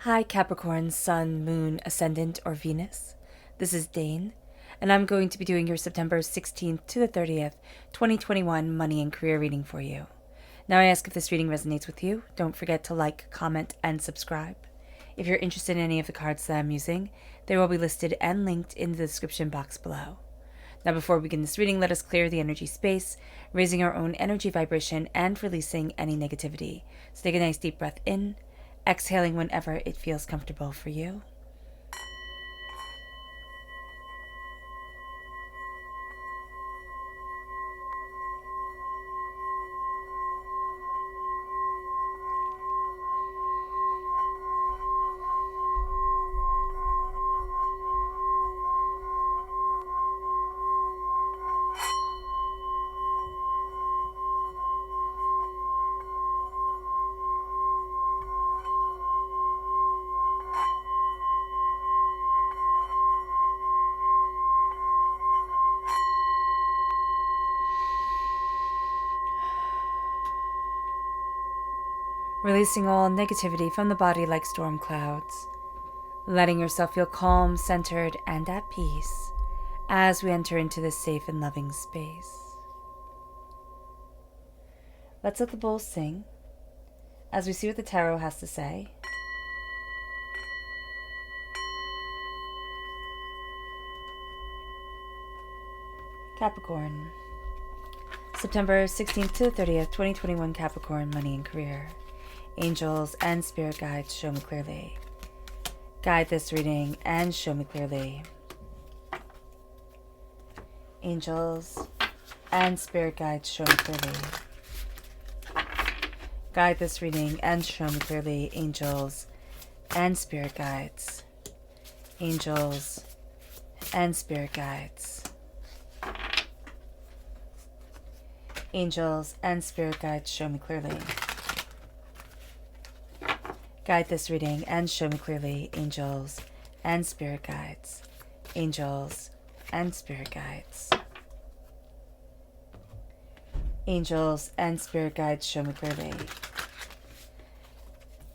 Hi Capricorn, Sun, Moon, Ascendant, or Venus. This is Dane, and I'm going to be doing your September 16th to the 30th, 2021 money and career reading for you. Now I ask if this reading resonates with you, don't forget to like, comment, and subscribe. If you're interested in any of the cards that I'm using, they will be listed and linked in the description box below. Now before we begin this reading, let us clear the energy space, raising our own energy vibration and releasing any negativity. So take a nice deep breath in, exhaling whenever it feels comfortable for you. Releasing all negativity from the body like storm clouds. Letting yourself feel calm, centered, and at peace as we enter into this safe and loving space. Let's let the bowl sing as we see what the tarot has to say. Capricorn. September 16th to the 30th, 2021 Capricorn, money and career. Angels and spirit guides, show me clearly. Guide this reading and show me clearly. Angels and spirit guides, show me clearly. Guide this reading and show me clearly. Angels and spirit guides. Angels and spirit guides. Angels and spirit guides, show me clearly. Guide this reading and show me clearly. Angels and spirit guides. Angels and spirit guides. Angels and spirit guides, show me clearly.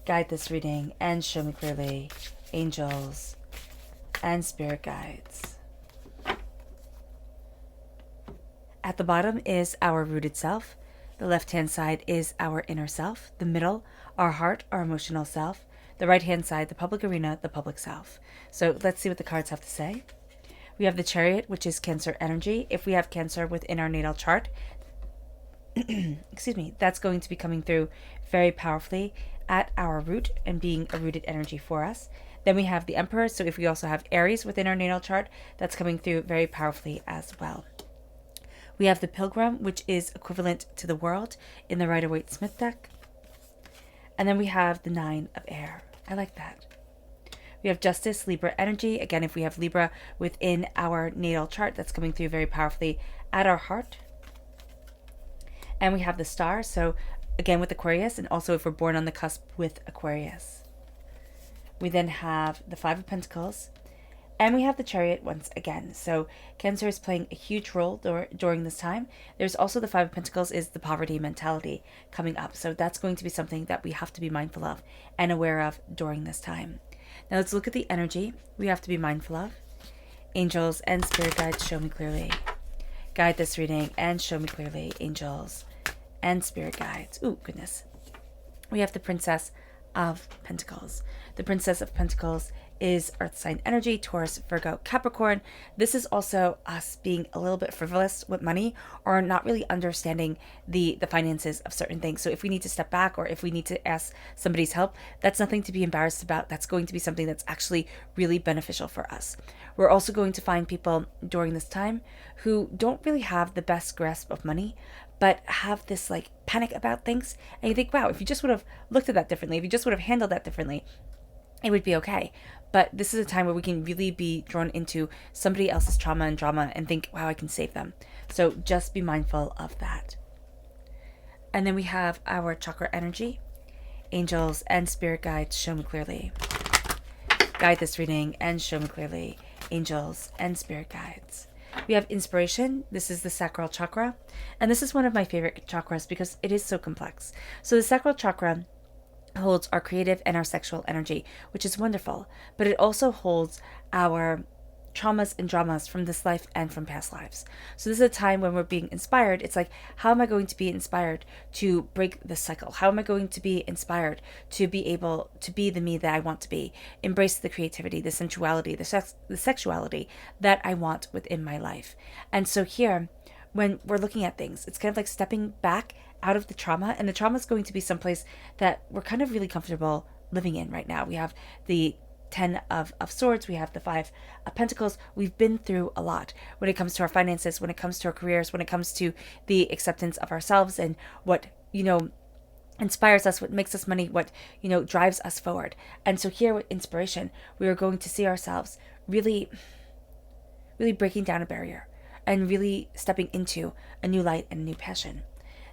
Guide this reading and show me clearly. Angels and spirit guides. At the bottom is our rooted self. The left-hand side is our inner self. The middle, our heart, our emotional self. The right-hand side, the public arena, the public self. So let's see what the cards have to say. We have the Chariot, which is Cancer energy. If we have Cancer within our natal chart, excuse me, that's going to be coming through very powerfully at our root and being a rooted energy for us. Then we have the Emperor. So if we also have Aries within our natal chart, that's coming through very powerfully as well. We have the Pilgrim, which is equivalent to the World in the Rider-Waite-Smith deck. And then we have the Nine of Air. I like that. We have Justice, Libra energy. Again, if we have Libra within our natal chart, that's coming through very powerfully at our heart. And we have the Star. So again with Aquarius, and also if we're born on the cusp with Aquarius. We then have the Five of Pentacles. And we have the Chariot once again. So Cancer is playing a huge role during this time. There's also the Five of Pentacles is the poverty mentality coming up. So that's going to be something that we have to be mindful of and aware of during this time. Now let's look at the energy we have to be mindful of. Angels and spirit guides, show me clearly. Guide this reading and show me clearly. Angels and spirit guides. Ooh, goodness. We have the Princess of Pentacles. The Princess of Pentacles is earth sign energy, Taurus, Virgo, Capricorn. This is also us being a little bit frivolous with money or not really understanding the finances of certain things. So if we need to step back or if we need to ask somebody's help, that's nothing to be embarrassed about. That's going to be something that's actually really beneficial for us. We're also going to find people during this time who don't really have the best grasp of money, but have this like panic about things. And you think, wow, if you just would have looked at that differently, if you just would have handled that differently, it would be okay. But this is a time where we can really be drawn into somebody else's trauma and drama and think, wow, I can save them. So just be mindful of that. And then we have our chakra energy. Angels and spirit guides, show me clearly. Guide this reading and show me clearly. Angels and spirit guides. We have inspiration. This is the sacral chakra. And this is one of my favorite chakras because it is so complex. So the sacral chakra holds our creative and our sexual energy, which is wonderful, but it also holds our traumas and dramas from this life and from past lives. So this is a time when we're being inspired. It's like, how am I going to be inspired to break this cycle? How am I going to be inspired to be able to be the me that I want to be, embrace the creativity, the sensuality, the sexuality that I want within my life? And so here, when we're looking at things, it's kind of like stepping back out of the trauma, and the trauma is going to be someplace that we're kind of really comfortable living in right now. We have the 10 of Swords, we have the 5 of Pentacles. We've been through a lot when it comes to our finances, when it comes to our careers, when it comes to the acceptance of ourselves and what, inspires us, what makes us money, what, drives us forward. And so here with inspiration, we are going to see ourselves really, really breaking down a barrier and really stepping into a new light and a new passion.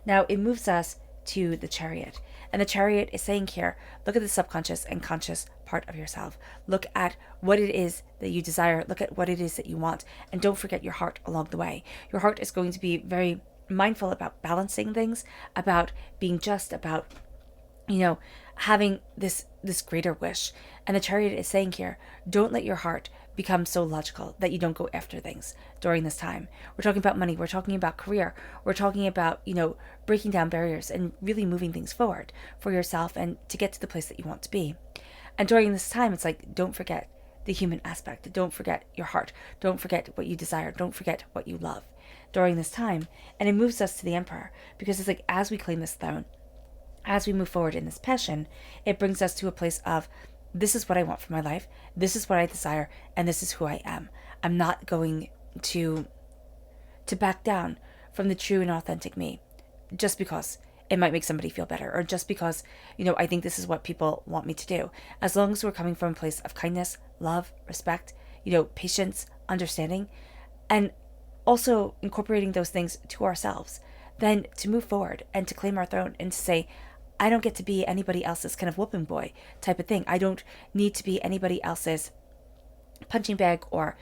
Now it moves us to the Chariot. And the Chariot is saying here, look at the subconscious and conscious part of yourself. Look at what it is that you desire. Look at what it is that you want. And don't forget your heart along the way. Your heart is going to be very mindful about balancing things, about being just, about, having this greater wish. And the Chariot is saying here, don't let your heart become so logical that you don't go after things during this time. We're talking about money. We're talking about career. We're talking about, breaking down barriers and really moving things forward for yourself and to get to the place that you want to be. And during this time, it's like, don't forget the human aspect. Don't forget your heart. Don't forget what you desire. Don't forget what you love during this time. And it moves us to the Emperor, because it's like, as we claim this throne, as we move forward in this passion, it brings us to a place of, this is what I want for my life, this is what I desire, and this is who I am. I'm not going to back down from the true and authentic me just because it might make somebody feel better, or just because, I think this is what people want me to do. As long as we're coming from a place of kindness, love, respect, patience, understanding, and also incorporating those things to ourselves, then to move forward and to claim our throne and to say, I don't get to be anybody else's kind of whooping boy type of thing. I don't need to be anybody else's punching bag or,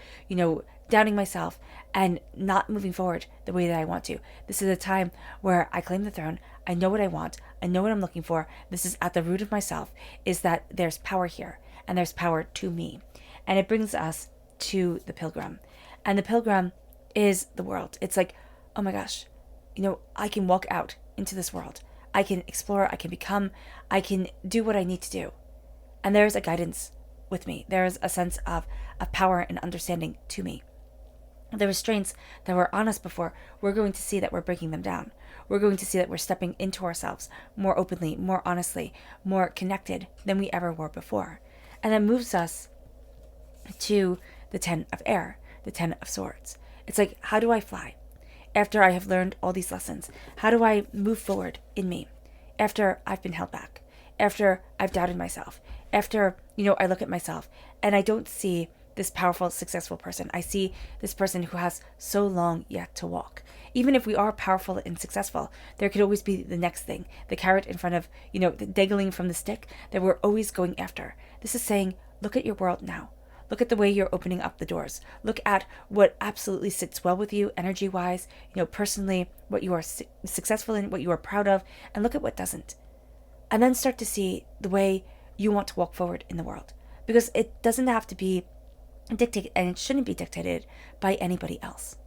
doubting myself and not moving forward the way that I want to. This is a time where I claim the throne. I know what I want. I know what I'm looking for. This is at the root of myself, is that there's power here and there's power to me. And it brings us to the Pilgrim. And the Pilgrim is the world. It's like, oh my gosh, I can walk out into this world. I can explore, I can become, I can do what I need to do. And there's a guidance with me. There's a sense of power and understanding to me. The restraints that were on us before, we're going to see that we're breaking them down. We're going to see that we're stepping into ourselves more openly, more honestly, more connected than we ever were before. And that moves us to the 10 of Air, the 10 of Swords. It's like, how do I fly? After I have learned all these lessons, how do I move forward in me? After I've been held back, after I've doubted myself, after, I look at myself and I don't see this powerful, successful person. I see this person who has so long yet to walk. Even if we are powerful and successful, there could always be the next thing, the carrot in front of, the dangling from the stick that we're always going after. This is saying, look at your world now. Look at the way you're opening up the doors. Look at what absolutely sits well with you energy-wise, personally, what you are successful in, what you are proud of, and look at what doesn't. And then start to see the way you want to walk forward in the world. Because it doesn't have to be dictated, and it shouldn't be dictated by anybody else.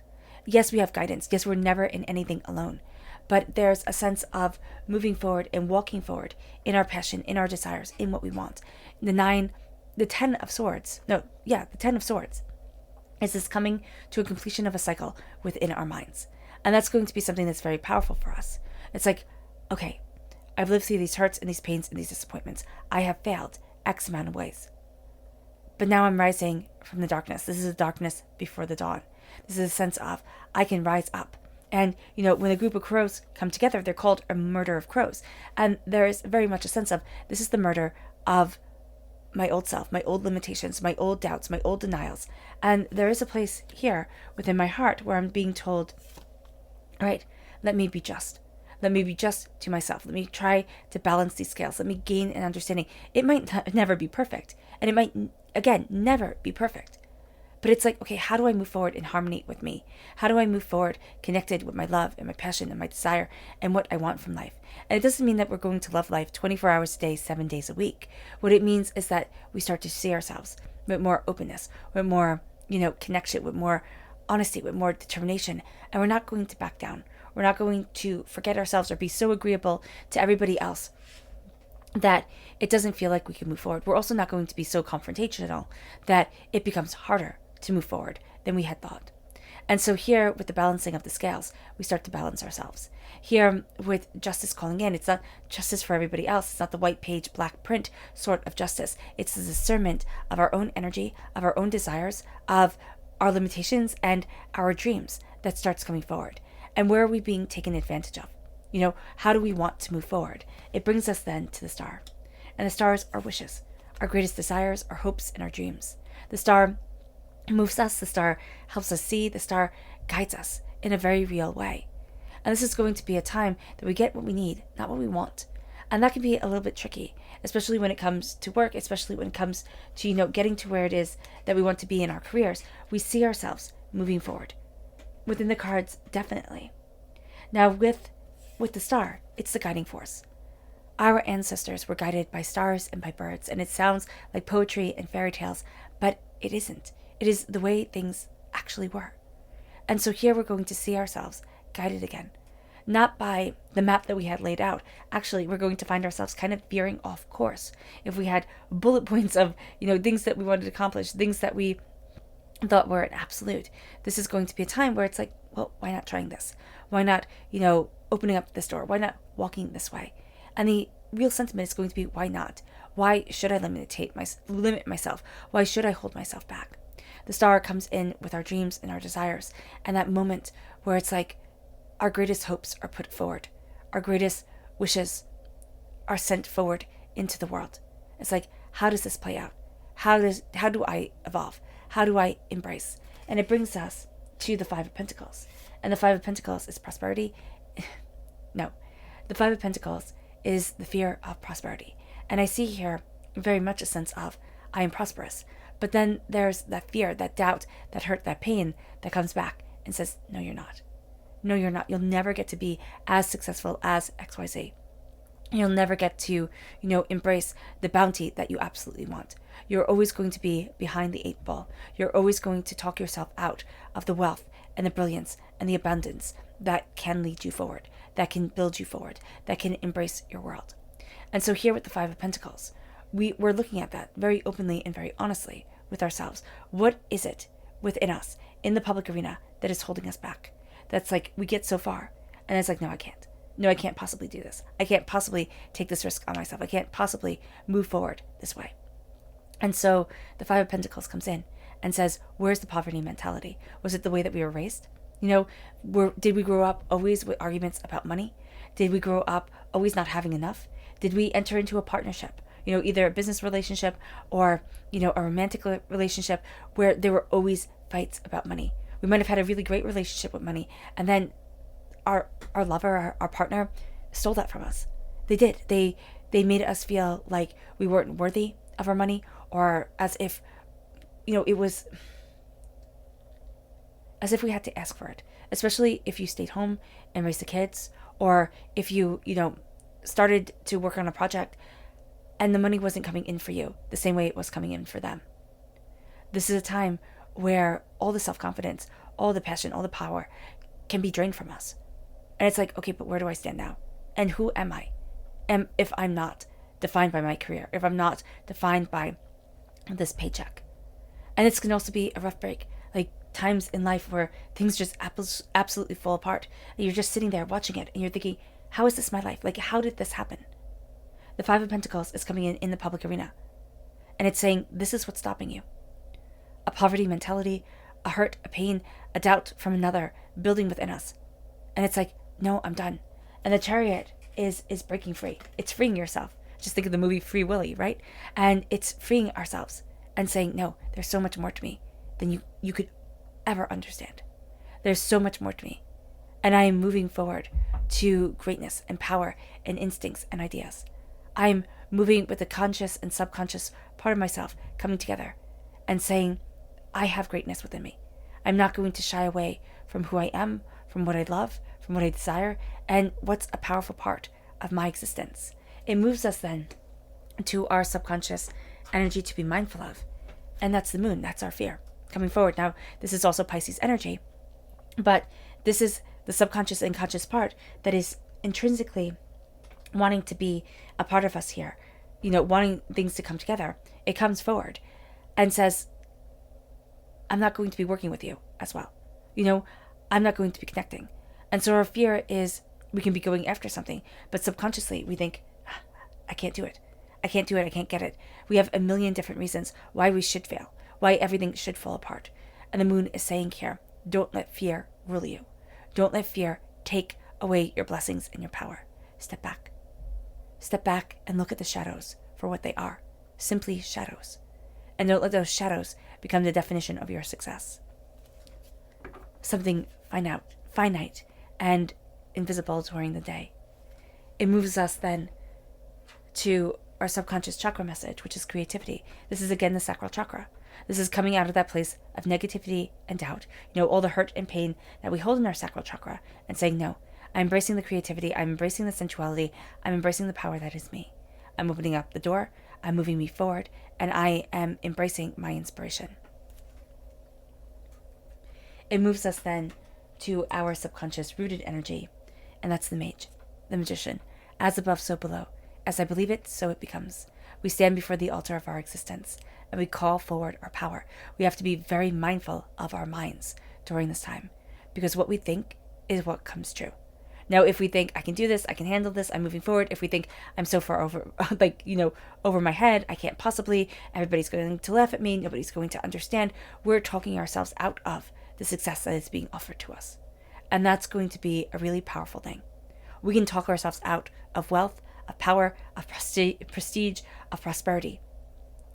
Yes, we have guidance. Yes, we're never in anything alone. But there's a sense of moving forward and walking forward in our passion, in our desires, in what we want. The 10 of Swords is this coming to a completion of a cycle within our minds. And that's going to be something that's very powerful for us. It's like, okay, I've lived through these hurts and these pains and these disappointments. I have failed X amount of ways. But now I'm rising from the darkness. This is the darkness before the dawn. This is a sense of, I can rise up. And, when a group of crows come together, they're called a murder of crows. And there is very much a sense of, this is the murder of my old self, my old limitations, my old doubts, my old denials. And there is a place here within my heart where I'm being told, all right, let me be just. Let me be just to myself. Let me try to balance these scales. Let me gain an understanding. It might never be perfect. And it might, again, never be perfect. But it's like, okay, how do I move forward in harmony with me? How do I move forward connected with my love and my passion and my desire and what I want from life? And it doesn't mean that we're going to love life 24 hours a day, 7 days a week. What it means is that we start to see ourselves with more openness, with more, connection, with more honesty, with more determination. And we're not going to back down. We're not going to forget ourselves or be so agreeable to everybody else that it doesn't feel like we can move forward. We're also not going to be so confrontational that it becomes harder to move forward than we had thought. And so here with the balancing of the scales, we start to balance ourselves. Here with justice calling in, it's not justice for everybody else. It's not the white page, black print sort of justice. It's the discernment of our own energy, of our own desires, of our limitations and our dreams that starts coming forward. And where are we being taken advantage of? How do we want to move forward? It brings us then to the star. And the stars are wishes, our greatest desires, our hopes, and our dreams. The star moves us, the star helps us see, the star guides us in a very real way. And this is going to be a time that we get what we need, not what we want. And that can be a little bit tricky, especially when it comes to work, especially when it comes to, getting to where it is that we want to be in our careers. We see ourselves moving forward. Within the cards, definitely. Now with the star, it's the guiding force. Our ancestors were guided by stars and by birds, and it sounds like poetry and fairy tales, but it isn't. It is the way things actually were. And so here we're going to see ourselves guided again. Not by the map that we had laid out. Actually, we're going to find ourselves kind of veering off course. If we had bullet points of, things that we wanted to accomplish, things that we thought were an absolute, this is going to be a time where it's like, well, why not trying this? Why not, opening up this door? Why not walking this way? And the real sentiment is going to be, why not? Why should I limit myself? Why should I hold myself back? The star comes in with our dreams and our desires, and that moment where it's like our greatest hopes are put forward. Our greatest wishes are sent forward into the world. It's like, how does this play out? How do I evolve? How do I embrace? And it brings us to the Five of Pentacles. And the Five of Pentacles is prosperity. No, the Five of Pentacles is the fear of prosperity. And I see here very much a sense of, I am prosperous. But then there's that fear, that doubt, that hurt, that pain that comes back and says, no, you're not. No, you're not. You'll never get to be as successful as XYZ. You'll never get to, embrace the bounty that you absolutely want. You're always going to be behind the 8 ball. You're always going to talk yourself out of the wealth and the brilliance and the abundance that can lead you forward, that can build you forward, that can embrace your world. And so here with the Five of Pentacles, we're looking at that very openly and very honestly with ourselves. What is it within us in the public arena that is holding us back? That's like, we get so far and it's like, no, I can't. No, I can't possibly do this. I can't possibly take this risk on myself. I can't possibly move forward this way. And so the Five of Pentacles comes in and says, where's the poverty mentality? Was it the way that we were raised? Did we grow up always with arguments about money? Did we grow up always not having enough? Did we enter into a partnership, either a business relationship or, a romantic relationship where there were always fights about money? We might have had a really great relationship with money, and then our lover, our partner, stole that from us. They did. They made us feel like we weren't worthy of our money, or as if, it was as if we had to ask for it. Especially if you stayed home and raised the kids, or if you, started to work on a project and the money wasn't coming in for you the same way it was coming in for them. This is a time where all the self-confidence, all the passion, all the power can be drained from us. And it's like, okay, but where do I stand now? And who am I? And if I'm not defined by my career, if I'm not defined by this paycheck. And this can also be a rough break, like times in life where things just absolutely fall apart. And you're just sitting there watching it and you're thinking, how is this my life? Like, how did this happen? The Five of Pentacles is coming in the public arena. And it's saying, this is what's stopping you. A poverty mentality, a hurt, a pain, a doubt from another building within us. And it's like, no, I'm done. And the Chariot is breaking free. It's freeing yourself. Just think of the movie Free Willy, right? And it's freeing ourselves and saying, no, there's so much more to me than you could ever understand. There's so much more to me. And I am moving forward to greatness and power and instincts and ideas. I'm moving with the conscious and subconscious part of myself coming together and saying, I have greatness within me. I'm not going to shy away from who I am, from what I love, from what I desire, and what's a powerful part of my existence. It moves us then to our subconscious energy to be mindful of. And that's the moon. That's our fear coming forward. Now, this is also Pisces energy, but this is the subconscious and conscious part that is intrinsically wanting to be a part of us here, wanting things to come together. It comes forward and says, I'm not going to be working with you as well. I'm not going to be connecting. And so our fear is we can be going after something, but subconsciously we think, I can't do it. I can't do it. I can't get it. We have a million different reasons why we should fail, why everything should fall apart. And the moon is saying here, don't let fear rule you. Don't let fear take away your blessings and your power. Step back. Step back and look at the shadows for what they are. Simply shadows. And don't let those shadows become the definition of your success. Something finite and invisible during the day. It moves us then to our subconscious chakra message, which is creativity. This is again the sacral chakra. This is coming out of that place of negativity and doubt. All the hurt and pain that we hold in our sacral chakra and saying, no, I'm embracing the creativity. I'm embracing the sensuality. I'm embracing the power that is me. I'm opening up the door. I'm moving me forward, and I am embracing my inspiration. It moves us then to our subconscious rooted energy, and that's the mage, the magician. As above, so below. As I believe it, so it becomes. We stand before the altar of our existence, and we call forward our power. We have to be very mindful of our minds during this time, because what we think is what comes true. Now, if we think, I can do this, I can handle this, I'm moving forward. If we think, I'm so far over, over my head, I can't possibly, everybody's going to laugh at me, nobody's going to understand, we're talking ourselves out of the success that is being offered to us. And that's going to be a really powerful thing. We can talk ourselves out of wealth, of power, of prestige, of prosperity,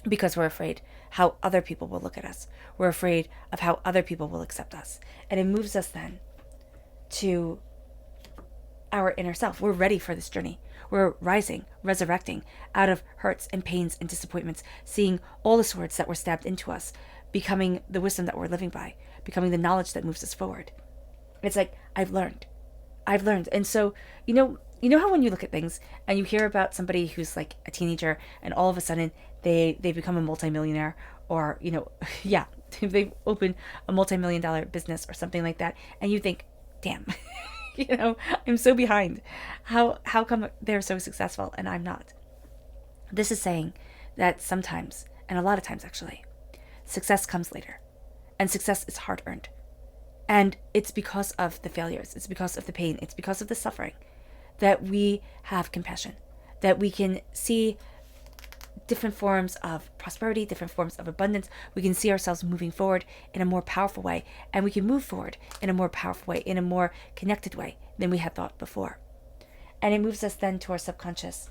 because we're afraid how other people will look at us. We're afraid of how other people will accept us. And it moves us then to our inner self. We're ready for this journey. We're rising, resurrecting out of hurts and pains and disappointments, seeing all the swords that were stabbed into us, becoming the wisdom that we're living by, becoming the knowledge that moves us forward. It's like, I've learned. And so, you know how when you look at things and you hear about somebody who's like a teenager and all of a sudden they become a multimillionaire, or, they've opened a multi-million-dollar business or something like that, and you think, damn, I'm so behind. How come they're so successful and I'm not? This is saying that sometimes, and a lot of times actually, success comes later. And success is hard-earned. And it's because of the failures. It's because of the pain. It's because of the suffering that we have compassion. That we can see different forms of prosperity, different forms of abundance. We can see ourselves moving forward in a more powerful way. And we can move forward in a more powerful way, in a more connected way than we had thought before. And it moves us then to our subconscious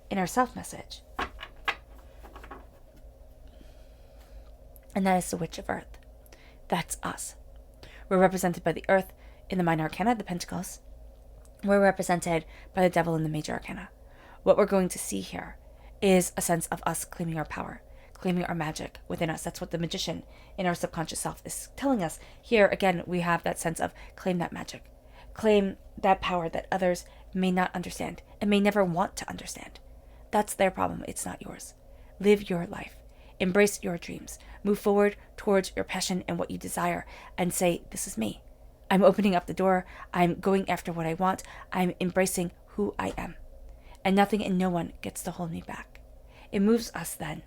in our self-message. And that is the Witch of Earth. That's us. We're represented by the Earth in the Minor Arcana, the Pentacles. We're represented by the Devil in the Major Arcana. What we're going to see here is a sense of us claiming our power, claiming our magic within us. That's what the magician in our subconscious self is telling us. Here, again, we have that sense of claim that magic. Claim that power that others may not understand and may never want to understand. That's their problem. It's not yours. Live your life. Embrace your dreams. Move forward towards your passion and what you desire and say, this is me. I'm opening up the door. I'm going after what I want. I'm embracing who I am. And nothing and no one gets to hold me back. It moves us then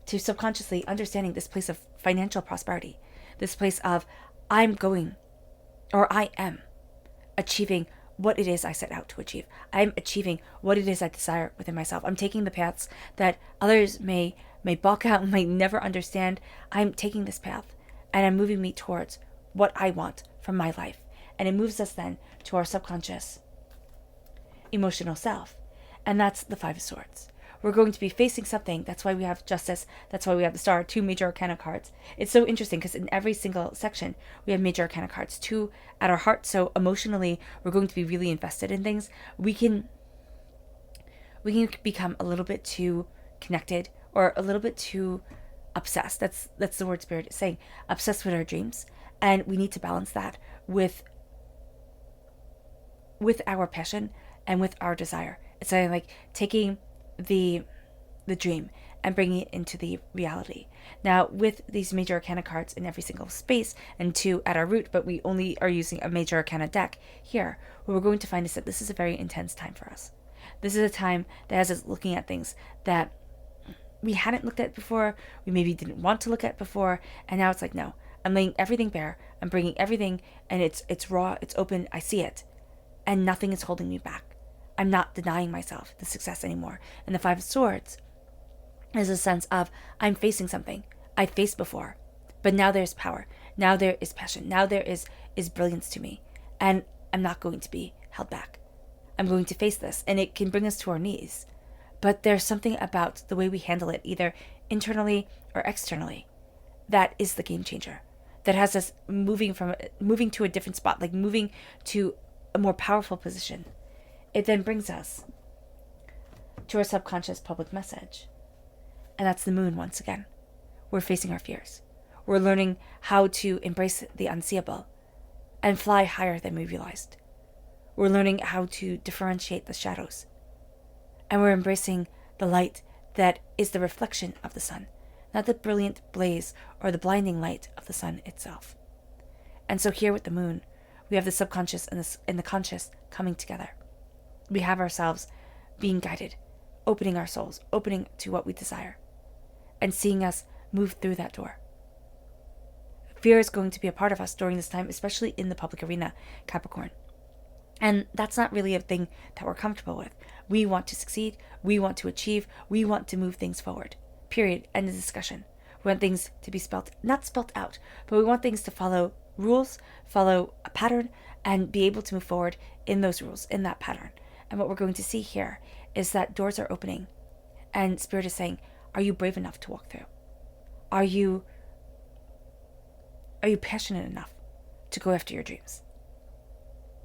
to subconsciously understanding this place of financial prosperity, this place of I am achieving what it is I set out to achieve. I'm achieving what it is I desire within myself. I'm taking the paths that others may balk out and might never understand. I'm taking this path and I'm moving me towards what I want from my life. And it moves us then to our subconscious emotional self. And that's the Five of Swords. We're going to be facing something. That's why we have Justice. That's why we have the Star, 2 Major Arcana cards. It's so interesting because in every single section, we have Major Arcana cards, 2 at our heart. So emotionally, we're going to be really invested in things. We can become a little bit too connected or a little bit too obsessed. That's the word Spirit is saying. Obsessed with our dreams. And we need to balance that with our passion and with our desire. It's like taking the dream and bringing it into the reality. Now, with these major arcana cards in every single space and 2 at our root, but we only are using a major arcana deck here, what we're going to find is that this is a very intense time for us. This is a time that has us looking at things that we hadn't looked at before, we maybe didn't want to look at before, and now it's like, no, I'm laying everything bare, I'm bringing everything, and it's raw, it's open, I see it, and nothing is holding me back. I'm not denying myself the success anymore. And the 5 of Swords is a sense of, I'm facing something I faced before, but now there's power, now there is passion, now there is brilliance to me, and I'm not going to be held back. I'm going to face this, and it can bring us to our knees, but there's something about the way we handle it, either internally or externally, that is the game changer, that has us moving to a different spot, like moving to a more powerful position. It then brings us to our subconscious public message. And that's the moon once again. We're facing our fears. We're learning how to embrace the unseeable and fly higher than we realized. We're learning how to differentiate the shadows. And we're embracing the light that is the reflection of the sun, not the brilliant blaze or the blinding light of the sun itself. And so here with the moon, we have the subconscious and the conscious coming together. We have ourselves being guided, opening our souls, opening to what we desire, and seeing us move through that door. Fear is going to be a part of us during this time, especially in the public arena, Capricorn. And that's not really a thing that we're comfortable with. We want to succeed, we want to achieve, we want to move things forward. Period. End of discussion. We want things to be not spelt out, but we want things to follow rules, follow a pattern, and be able to move forward in those rules, in that pattern. And what we're going to see here is that doors are opening, and Spirit is saying, are you brave enough to walk through? Are you passionate enough to go after your dreams?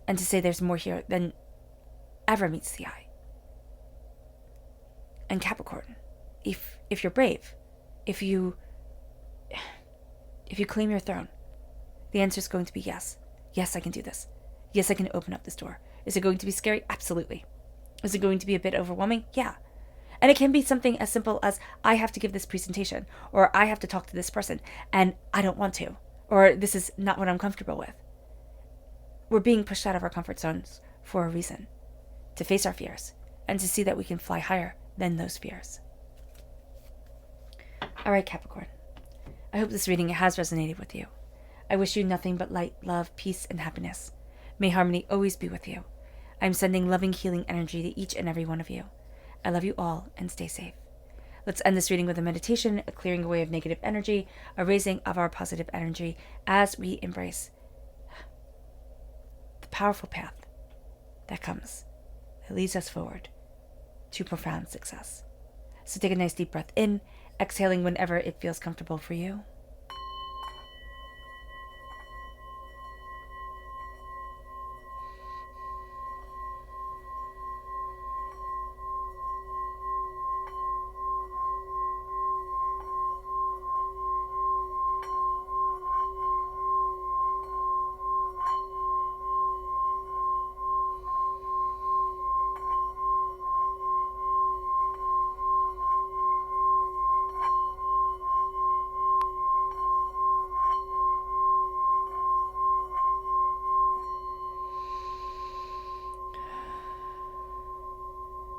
And to say there's more here than ever meets the eye. And Capricorn, if you're brave, if you claim your throne, the answer is going to be yes. Yes, I can do this. Yes, I can open up this door. Is it going to be scary? Absolutely. Is it going to be a bit overwhelming? Yeah. And it can be something as simple as, I have to give this presentation, or I have to talk to this person, and I don't want to, or this is not what I'm comfortable with. We're being pushed out of our comfort zones for a reason, to face our fears, and to see that we can fly higher than those fears. All right, Capricorn. I hope this reading has resonated with you. I wish you nothing but light, love, peace, and happiness. May harmony always be with you. I'm sending loving, healing energy to each and every one of you. I love you all, and stay safe. Let's end this reading with a meditation, a clearing away of negative energy, a raising of our positive energy as we embrace the powerful path that comes, that leads us forward to profound success. So take a nice deep breath in, exhaling whenever it feels comfortable for you.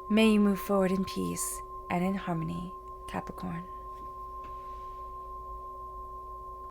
May you move forward in peace and in harmony, Capricorn.